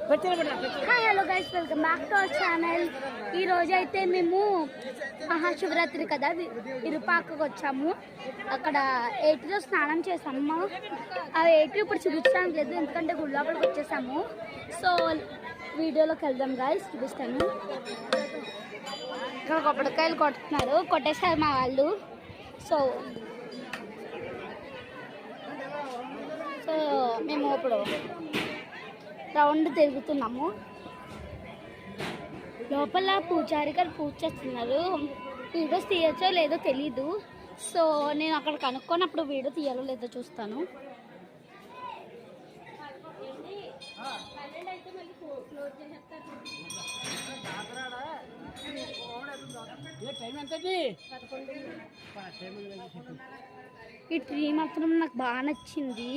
Hi hello guys, welcome back to our channel. ఈ రోజు అయితే మేము మహాశివరాత్రి కదా విరుపాకకు వచ్చాము. అక్కడ 80లో స్నానం చేసాము. ఆ 80 ఇప్పుడు చూపించడానికి లేదు, ఎందుకంటే గుడి లోపలికి వచ్చేసాము. సో వీడియోలోకి వెళ్దాం గైస్, చూపిస్తాను. ఇక్కడ కొబ్బరికాయలు కొట్టేశారు మా వాళ్ళు. సో మేము ఇప్పుడు రౌండ్ తిరుగుతున్నాము. లోపల పూజారి గారు పూజ చేస్తున్నారు. వీడియోస్ తీయచ్చో లేదో తెలీదు. సో నేను అక్కడ కనుక్కొన్నప్పుడు వీడియో తీయాలో లేదో చూస్తాను. ఈ ట్రీ మాత్రం నాకు బాగా నచ్చింది.